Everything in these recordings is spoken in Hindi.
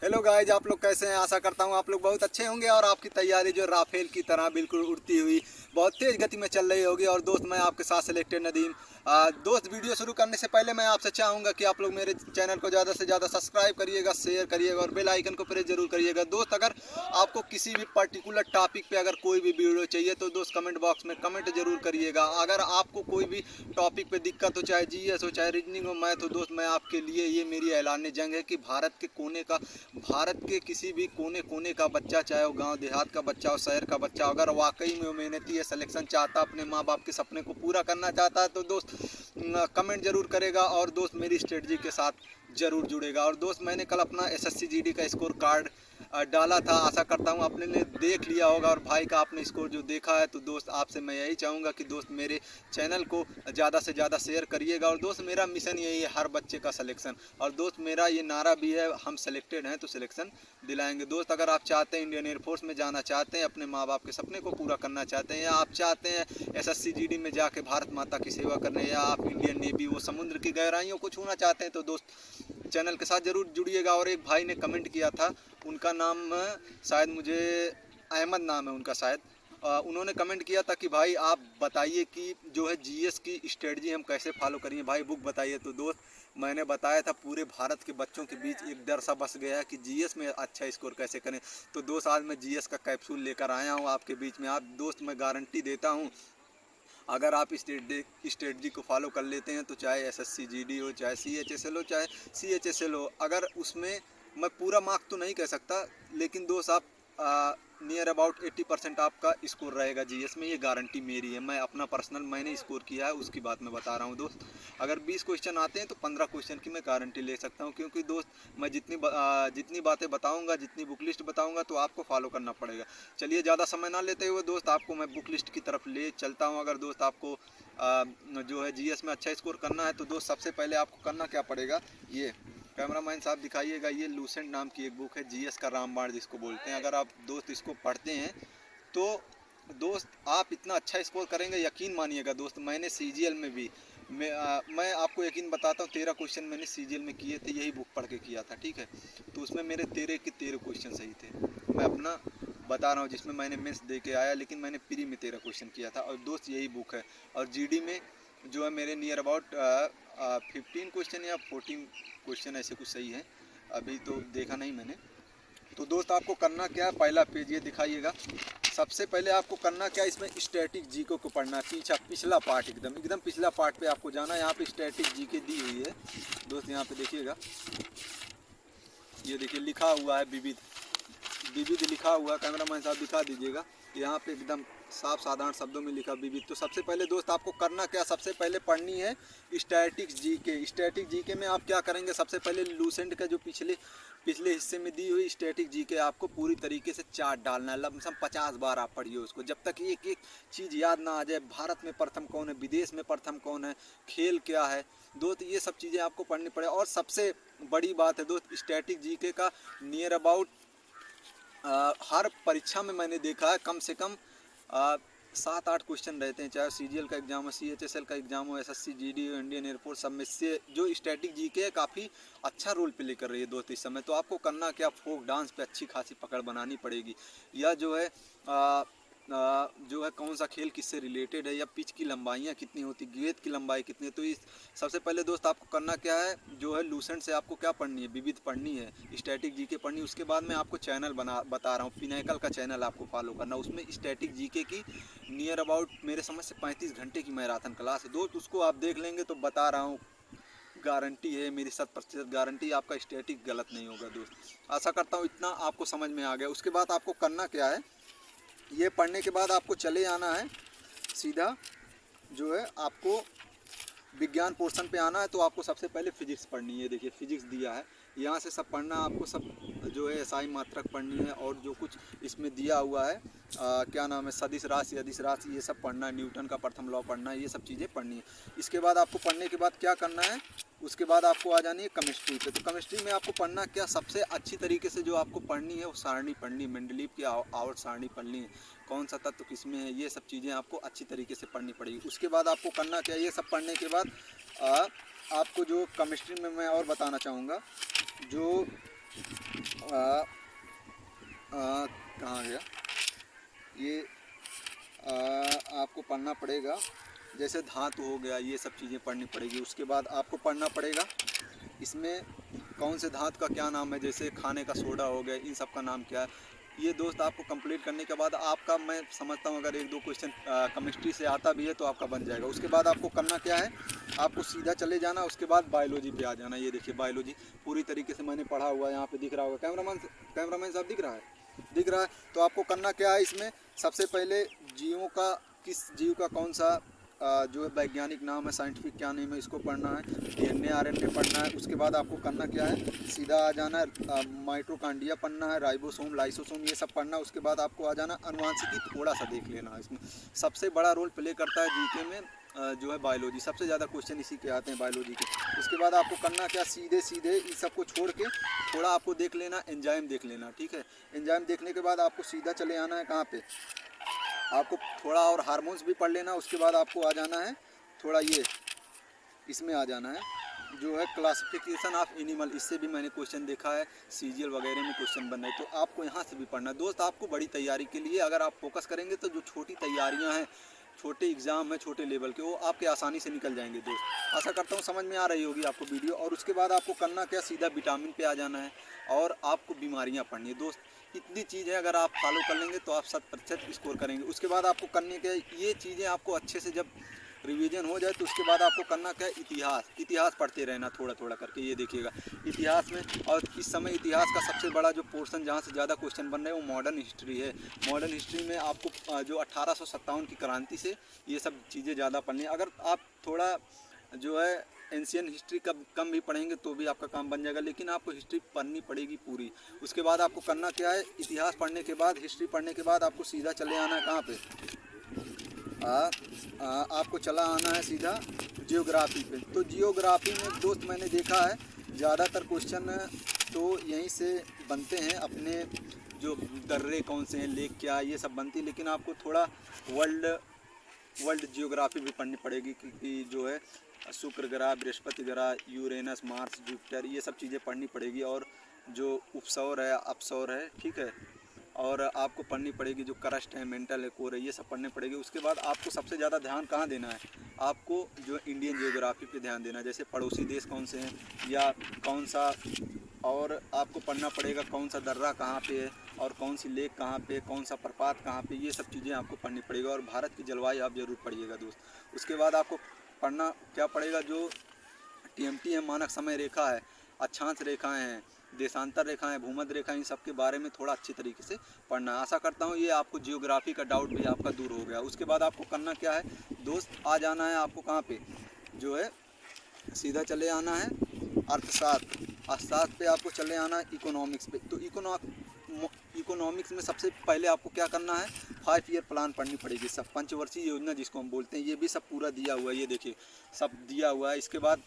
हेलो गाइज, आप लोग कैसे हैं। आशा करता हूँ आप लोग बहुत अच्छे होंगे और आपकी तैयारी जो राफेल की तरह बिल्कुल उड़ती हुई बहुत तेज़ गति में चल रही होगी। और दोस्त, मैं आपके साथ सिलेक्टेड नदीम। दोस्त, वीडियो शुरू करने से पहले मैं आपसे चाहूँगा कि आप लोग मेरे चैनल को ज़्यादा से ज़्यादा सब्सक्राइब करिएगा, शेयर करिएगा और बेल आइकन को प्रेस जरूर करिएगा। दोस्त, अगर आपको किसी भी पर्टिकुलर टॉपिक पे अगर कोई भी वीडियो चाहिए तो दोस्त कमेंट बॉक्स में कमेंट जरूर करिएगा। अगर आपको कोई भी टॉपिक पे दिक्कत हो, चाहे जीएस हो, चाहे रीजनिंग हो, मैथ हो, दोस्त मैं आपके लिए, ये मेरी ऐलान जंग है कि भारत के किसी भी कोने कोने का बच्चा, चाहे वो गांव देहात का बच्चा हो, शहर का बच्चा, अगर वाकई में वो मेहनती है, सिलेक्शन चाहता, अपने माँ बाप के सपने को पूरा करना चाहता है तो दोस्त कमेंट जरूर करेगा और दोस्त मेरी स्ट्रेटजी के साथ जरूर जुड़ेगा। और दोस्त, मैंने कल अपना एसएससी जीडी का स्कोर कार्ड डाला था। आशा करता हूँ आपने ने देख लिया होगा और भाई का आपने स्कोर जो देखा है तो दोस्त आपसे मैं यही चाहूँगा कि दोस्त मेरे चैनल को ज़्यादा से ज़्यादा शेयर करिएगा। और दोस्त मेरा मिशन यही है, हर बच्चे का सिलेक्शन। और दोस्त मेरा ये नारा भी है, हम सिलेक्टेड हैं तो सिलेक्शन दिलाएंगे। दोस्त, अगर आप चाहते हैं इंडियन एयरफोर्स में जाना चाहते हैं, अपने माँ बाप के सपने को पूरा करना चाहते हैं, या आप चाहते हैं एसएससी जीडी में जाके भारत माता की सेवा करने, या आप इंडियन नेवी वो समुद्र की गहराइयों को छूना चाहते हैं तो दोस्त चैनल के साथ ज़रूर जुड़िएगा। और एक भाई ने कमेंट किया था, उनका नाम शायद मुझे अहमद नाम है उनका शायद। उन्होंने कमेंट किया था कि भाई आप बताइए कि जो है जीएस की स्ट्रेटजी हम कैसे फॉलो करेंगे, भाई बुक बताइए। तो दोस्त मैंने बताया था, पूरे भारत के बच्चों के बीच एक डर सा बस गया है कि जीएस में अच्छा स्कोर कैसे करें। तो दोस्त आज मैं जीएस का कैप्सूल लेकर आया हूँ आपके बीच में। आप दोस्त मैं गारंटी देता हूँ, अगर आप स्ट्रेटजी को फॉलो कर लेते हैं तो चाहे एसएससी जीडी हो, चाहे सीएचएसएल हो, चाहे सीएचएसएल हो, अगर उसमें मैं पूरा मार्क तो नहीं कह सकता, लेकिन दोस्त आप नियर अबाउट 80% आपका स्कोर रहेगा जीएस में, ये गारंटी मेरी है। मैं अपना पर्सनल मैंने स्कोर किया है, उसकी बात मैं बता रहा हूँ दोस्त। अगर 20 क्वेश्चन आते हैं तो 15 क्वेश्चन की मैं गारंटी ले सकता हूँ, क्योंकि दोस्त मैं जितनी बातें बताऊँगा, जितनी बुक लिस्ट बताऊँगा तो आपको फॉलो करना पड़ेगा। चलिए ज़्यादा समय ना लेते हुए दोस्त आपको मैं बुक लिस्ट की तरफ ले चलता हूँ। अगर दोस्त आपको जो है जीएस में अच्छा स्कोर करना है तो दोस्त सबसे पहले आपको करना क्या पड़ेगा, ये कैमरामैन साहब दिखाइएगा, ये लूसेंट नाम की एक बुक है, जीएस का रामबाण जिसको बोलते हैं। अगर आप दोस्त इसको पढ़ते हैं तो दोस्त आप इतना अच्छा स्कोर करेंगे, यकीन मानिएगा दोस्त। मैंने सीजीएल में भी मैं आपको यकीन बताता हूँ, 13 क्वेश्चन मैंने सीजीएल में किए थे, यही बुक पढ़ के किया था, ठीक है। तो उसमें मेरे 13 के 13 क्वेश्चन सही थे। मैं अपना बता रहा हूँ, जिसमें मैंने मेंस दे के आया, लेकिन मैंने प्री में 13 क्वेश्चन किया था। और दोस्त यही बुक है। और जीडी में जो है मेरे नियर अबाउट 15 क्वेश्चन या 14 क्वेश्चन ऐसे कुछ सही है, अभी तो देखा नहीं मैंने। तो दोस्त आपको करना क्या है, पहला पेज ये दिखाइएगा। सबसे पहले आपको करना क्या है, इसमें स्टैटिक जीके को पढ़ना है, पिछला पार्ट, एकदम एकदम पिछला पार्ट पे आपको जाना है। यहाँ पे स्टैटिक जीके दी हुई है दोस्त, यहाँ पे देखिएगा, ये देखिए लिखा हुआ है विविध, विविध लिखा हुआ है। कैमरामैन साहब दिखा दीजिएगा, यहाँ पे एकदम साफ साधारण शब्दों में लिखा विविध। तो सबसे पहले दोस्त आपको करना क्या, सबसे पहले पढ़नी है स्टैटिक्स जीके। स्टैटिक जीके में आप क्या करेंगे, सबसे पहले लूसेंट का जो पिछले पिछले हिस्से में दी हुई स्टैटिक जीके आपको पूरी तरीके से चार्ट डालना है। लमसम 50 बार आप पढ़िए उसको, जब तक एक एक चीज़ याद ना आ जाए। भारत में प्रथम कौन है, विदेश में प्रथम कौन है, खेल क्या है दोस्त, ये सब चीज़ें आपको पढ़नी पड़े। और सबसे बड़ी बात है दोस्त, स्टैटिक जीके का नियर अबाउट हर परीक्षा में मैंने देखा है कम से कम 7-8 क्वेश्चन रहते हैं, चाहे सीजीएल का एग्जाम हो, सीएचएसएल का एग्जाम हो, एसएससी जीडी हो, इंडियन एयरफोर्स, सब में से जो स्टैटिक जीके है काफ़ी अच्छा रोल प्ले कर रही है दोस्त इस समय। तो आपको करना क्या, फोक डांस पे अच्छी खासी पकड़ बनानी पड़ेगी, या जो है जो है कौन सा खेल किससे रिलेटेड है, या पिच की लंबाइयाँ कितनी होती, गेंद की लंबाई कितनी है। तो इस सबसे पहले दोस्त आपको करना क्या है, जो है लूसेंट से आपको क्या पढ़नी है, विविध पढ़नी है, स्टैटिक जीके पढ़नी है। उसके बाद मैं आपको चैनल बता रहा हूँ, पिनैकल का चैनल आपको फॉलो करना, उसमें स्टैटिक जीके की नियर अबाउट मेरे समझ से 35 घंटे की मैराथन क्लास है दोस्त, उसको आप देख लेंगे तो बता रहा हूँ, गारंटी है मेरी, 100% गारंटी, आपका स्टैटिक गलत नहीं होगा दोस्त। आशा करता हूँ इतना आपको समझ में आ गया। उसके बाद आपको करना क्या है, ये पढ़ने के बाद आपको चले आना है सीधा, जो है आपको विज्ञान पोर्शन पे आना है। तो आपको सबसे पहले फिजिक्स पढ़नी है, देखिए फिजिक्स दिया है, यहाँ से सब पढ़ना आपको, सब जो है एसआई मात्रक पढ़नी है, और जो कुछ इसमें दिया हुआ है क्या नाम है, सदिश राशि, अदिश राशि, ये सब पढ़ना है, न्यूटन का प्रथम लॉ पढ़ना है, ये सब चीज़ें पढ़नी है। इसके बाद आपको पढ़ने के बाद क्या करना है, उसके बाद आपको आ जानी है केमिस्ट्री पे। तो केमिस्ट्री में आपको पढ़ना क्या, सबसे अच्छी तरीके से जो आपको पढ़नी है वो सारणी पढ़नी है, मेंडलीव की आवर्त सारणी पढ़नी है, कौन सा तत्व किस में है, ये सब चीज़ें आपको अच्छी तरीके से पढ़नी पड़ेगी। उसके बाद आपको करना क्या, ये सब पढ़ने के बाद आपको जो केमिस्ट्री में मैं और बताना चाहूँगा, जो आ, कहाँ गया ये, आपको पढ़ना पड़ेगा जैसे धातु हो गया, ये सब चीज़ें पढ़नी पड़ेगी। उसके बाद आपको पढ़ना पड़ेगा इसमें कौन से धातु का क्या नाम है, जैसे खाने का सोडा हो गया, इन सब का नाम क्या है। ये दोस्त आपको कंप्लीट करने के बाद आपका, मैं समझता हूँ अगर एक दो क्वेश्चन केमिस्ट्री से आता भी है तो आपका बन जाएगा। उसके बाद आपको करना क्या है, आपको सीधा चले जाना, उसके बाद बायोलॉजी पे आ जाना। ये देखिए बायोलॉजी पूरी तरीके से मैंने पढ़ा हुआ है, यहाँ पे दिख रहा होगा, कैमरामैन साहब दिख रहा है, दिख रहा है। तो आपको करना क्या है इसमें, सबसे पहले जीवों का, किस जीव का कौन सा जो है वैज्ञानिक नाम है, साइंटिफिक क्या नेम है, इसको पढ़ना है। DNA RNA पढ़ना है। उसके बाद आपको करना क्या है, सीधा आ जाना है, माइटोकॉन्ड्रिया पढ़ना है, राइबोसोम, लाइसोसोम, ये सब पढ़ना है। उसके बाद आपको आ जाना अनुवांशिकी, थोड़ा सा देख लेना है। इसमें सबसे बड़ा रोल प्ले करता है जीके में जो है बायोलॉजी, सबसे ज़्यादा क्वेश्चन इसी के आते हैं बायोलॉजी के। उसके बाद आपको करना क्या, सीधे सीधे इन सबको छोड़ के थोड़ा आपको देख लेना, एंजाइम देख लेना, ठीक है। एंजाइम देखने के बाद आपको सीधा चले आना है कहाँ पे, आपको थोड़ा और हार्मोन्स भी पढ़ लेना। उसके बाद आपको आ जाना है थोड़ा ये, इसमें आ जाना है जो है क्लासिफिकेशन ऑफ एनिमल, इससे भी मैंने क्वेश्चन देखा है, सीजीएल वगैरह में क्वेश्चन बन रहे हैं, तो आपको यहाँ से भी पढ़ना है। दोस्त आपको बड़ी तैयारी के लिए अगर आप फोकस करेंगे तो जो छोटी तैयारियाँ हैं, छोटे एग्ज़ाम है छोटे लेवल के, वो आपके आसानी से निकल जाएंगे दोस्त। आशा करता हूँ समझ में आ रही होगी आपको वीडियो। और उसके बाद आपको करना क्या, सीधा विटामिन पे आ जाना है और आपको बीमारियाँ पढ़नी है दोस्त। इतनी चीज़ें अगर आप फॉलो कर लेंगे तो आप 100% स्कोर करेंगे। उसके बाद आपको करने के, ये चीज़ें आपको अच्छे से जब रिवीजन हो जाए तो उसके बाद आपको करना क्या है, इतिहास पढ़ते रहना थोड़ा थोड़ा करके। ये देखिएगा इतिहास में, और इस समय इतिहास का सबसे बड़ा जो पोर्शन जहाँ से ज़्यादा क्वेश्चन बन रहे हैं वो मॉडर्न हिस्ट्री है। मॉडर्न हिस्ट्री में आपको जो 1857 की क्रांति से ये सब चीज़ें ज़्यादा पढ़नी है। अगर आप थोड़ा जो है एंशियन हिस्ट्री कम भी पढ़ेंगे तो भी आपका काम बन जाएगा, लेकिन आपको हिस्ट्री पढ़नी पड़ेगी पूरी। उसके बाद आपको करना क्या है, इतिहास पढ़ने के बाद, हिस्ट्री पढ़ने के बाद आपको सीधा चले आना है कहाँ पे, आपको चला आना है सीधा जियोग्राफी पे। तो जियोग्राफी में दोस्त मैंने देखा है ज़्यादातर क्वेश्चन तो यहीं से बनते हैं, अपने जो दर्रे कौन से हैं, लेक क्या, ये सब बनती है। लेकिन आपको थोड़ा वर्ल्ड जियोग्राफी भी पढ़नी पड़ेगी, क्योंकि जो है शुक्र ग्रह, बृहस्पति ग्रह, यूरेनस, मार्स, जुपिटर, ये सब चीज़ें पढ़नी पड़ेगी। और जो उपसौर है, अपसौर है, ठीक है। और आपको पढ़नी पड़ेगी जो करस्ट है, मेंटल है, कोर है, ये सब पढ़नी पड़ेगी। उसके बाद आपको सबसे ज़्यादा ध्यान कहाँ देना है, आपको जो इंडियन जियोग्राफी पे ध्यान देना है, जैसे पड़ोसी देश कौन से हैं या कौन सा, और आपको पढ़ना पड़ेगा कौन सा दर्रा कहाँ पे है और कौन सी लेक कहाँ पे, कौन सा प्रपात कहाँ पे, ये सब चीज़ें आपको पढ़नी पड़ेगी। और भारत की जलवायु आप ज़रूर पढ़िएगा दोस्त। उसके बाद आपको पढ़ना क्या पड़ेगा, जो TMT है, मानक समय रेखा है, अक्षांश रेखाएं हैं, देशांतर रेखाएं, भूमध्य रेखा, इन सब के बारे में थोड़ा अच्छी तरीके से पढ़ना है। आशा करता हूँ ये आपको जियोग्राफी का डाउट भी आपका दूर हो गया। उसके बाद आपको करना क्या है दोस्त, आ जाना है आपको कहाँ पे, जो है सीधा चले आना है अर्थशास्त्र पे आपको चले आना है इकोनॉमिक्स पे। तो इकोनॉमिक्स में सबसे पहले आपको क्या करना है, 5 ईयर प्लान पढ़नी पड़ेगी, सब पंचवर्षीय योजना जिसको हम बोलते हैं, ये भी सब पूरा दिया हुआ है, ये देखिए सब दिया हुआ है। इसके बाद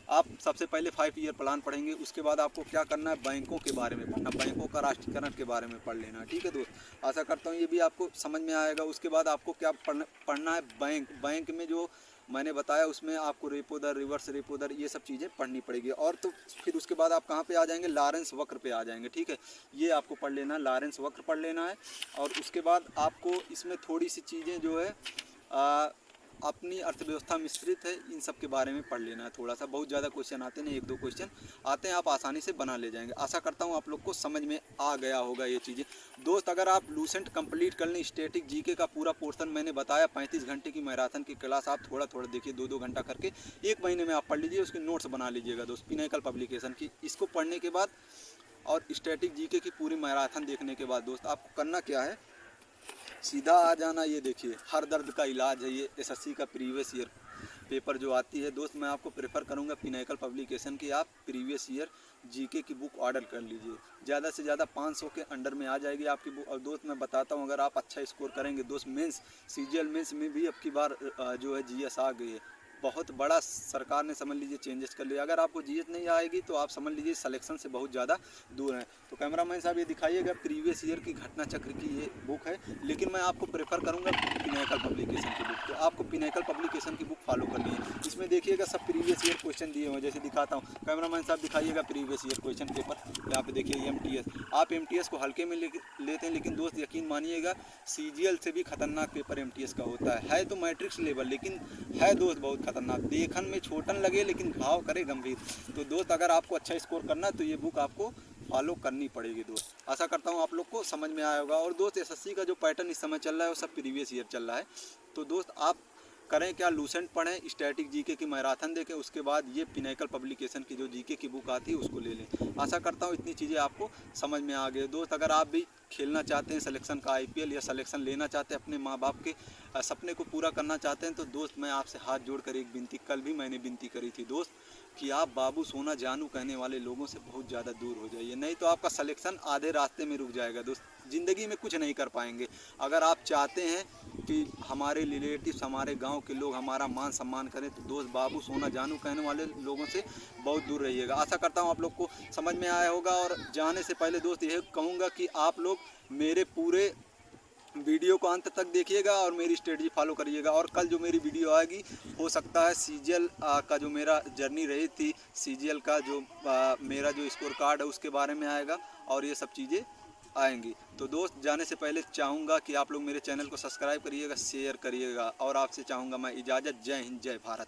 आप सबसे पहले 5 ईयर प्लान पढ़ेंगे। उसके बाद आपको क्या करना है, बैंकों के बारे में पढ़ना, बैंकों का राष्ट्रीयकरण के बारे में पढ़ लेना, ठीक है दोस्त। आशा करता हूँ ये भी आपको समझ में आएगा। उसके बाद आपको क्या पढ़ना है, बैंक में जो मैंने बताया उसमें आपको रेपो दर, रिवर्स रेपो दर, ये सब चीज़ें पढ़नी पड़ेगी। और तो फिर उसके बाद आप कहाँ पे आ जाएंगे, लॉरेंस वक्र पे आ जाएंगे, ठीक है। ये आपको पढ़ लेना है, लॉरेंस वक्र पढ़ लेना है। और उसके बाद आपको इसमें थोड़ी सी चीज़ें जो है अपनी अर्थव्यवस्था मिश्रित है, इन सब के बारे में पढ़ लेना है थोड़ा सा। बहुत ज़्यादा क्वेश्चन आते नहीं, 1-2 क्वेश्चन आते हैं, आप आसानी से बना ले जाएंगे। आशा करता हूँ आप लोग को समझ में आ गया होगा ये चीज़ें दोस्त। अगर आप लूसेंट कंप्लीट कर लें, स्टैटिक जीके का पूरा पोर्शन मैंने बताया, 35 घंटे की मैराथन की क्लास, आप थोड़ा थोड़ा देखिए, 2-2 घंटा करके 1 महीने में आप पढ़ लीजिए। उसके नोट्स बना लीजिएगा दोस्त, पिनाकल पब्लिकेशन की। इसको पढ़ने के बाद और स्टैटिक जीके की पूरी मैराथन देखने के बाद दोस्त आपको करना क्या है, सीधा आ जाना। ये देखिए हर दर्द का इलाज है, ये SSC का प्रीवियस ईयर पेपर जो आती है दोस्त, मैं आपको प्रेफर करूंगा पिनाकल पब्लिकेशन की आप प्रीवियस ईयर जीके की बुक ऑर्डर कर लीजिए। ज़्यादा से ज़्यादा 500 के अंडर में आ जाएगी आपकी बुक। और दोस्त मैं बताता हूँ, अगर आप अच्छा स्कोर करेंगे दोस्त, मेंस CGL मेंस में भी अब की बार जो है GS आ गई है, बहुत बड़ा सरकार ने समझ लीजिए चेंजेस कर लिया। अगर आपको जीएस नहीं आएगी तो आप समझ लीजिए सिलेक्शन से बहुत ज़्यादा दूर हैं। तो कैमरामैन साहब ये दिखाइएगा, प्रीवियस ईयर की घटना चक्र की ये बुक है, लेकिन मैं आपको प्रेफर करूँगा पिनेकल पब्लिकेशन की बुक। तो आपको पिनेकल पब्लिकेशन की बुक फॉलो करनी है। इसमें देखिएगा सब प्रीवियस ईयर क्वेश्चन दिए हुए हैं, जैसे दिखाता हूँ। कैमरामैन साहब दिखाइएगा प्रीवियस ईयर क्वेश्चन पेपर। यहाँ पे देखिए एमटीएस, आप एमटीएस को हल्के में लेते हैं, लेकिन दोस्त यकीन मानिएगा सीजीएल से भी खतरनाक पेपर एमटीएस का होता है तो मैट्रिक्स लेवल, लेकिन है दोस्त बहुत खतरनाक। देखन में छोटन लगे लेकिन घाव करे गंभीर। तो दोस्त अगर आपको अच्छा स्कोर करना है तो ये बुक आपको फॉलो करनी पड़ेगी दोस्त। आशा करता हूँ आप लोग को समझ में आया होगा। और दोस्त एसएससी का जो पैटर्न इस समय चल रहा है वो सब प्रीवियस ईयर चल रहा है। तो दोस्त आप करें क्या, लूसेंट पढ़ें, स्टैटिक जीके की मैराथन देखें, उसके बाद ये पिनेकल पब्लिकेशन की जो जीके की बुक आती है उसको ले लें। आशा करता हूँ इतनी चीज़ें आपको समझ में आ गई दोस्त। अगर आप भी खेलना चाहते हैं सिलेक्शन का आईपीएल, या सिलेक्शन लेना चाहते हैं, अपने माँ बाप के सपने को पूरा करना चाहते हैं, तो दोस्त मैं आपसे हाथ जोड़कर एक विनती, कल भी मैंने विनती करी थी दोस्त, कि आप बाबू सोना जानू कहने वाले लोगों से बहुत ज़्यादा दूर हो जाइए, नहीं तो आपका सिलेक्शन आधे रास्ते में रुक जाएगा दोस्त। ज़िंदगी में कुछ नहीं कर पाएंगे। अगर आप चाहते हैं कि हमारे रिलेटिव्स, हमारे गांव के लोग हमारा मान सम्मान करें, तो दोस्त बाबू सोना जानू कहने वाले लोगों से बहुत दूर रहिएगा। आशा करता हूं आप लोग को समझ में आया होगा। और जाने से पहले दोस्त यह कहूँगा कि आप लोग मेरे पूरे वीडियो को अंत तक देखिएगा और मेरी स्ट्रेटजी फॉलो करिएगा। और कल जो मेरी वीडियो आएगी, हो सकता है सीजीएल का जो मेरा जर्नी रही थी, सीजीएल का जो मेरा जो स्कोर कार्ड है उसके बारे में आएगा, और ये सब चीज़ें आएंगी। तो दोस्त जाने से पहले चाहूँगा कि आप लोग मेरे चैनल को सब्सक्राइब करिएगा, शेयर करिएगा, और आपसे चाहूँगा मैं इजाज़त। जय हिंद, जय भारत।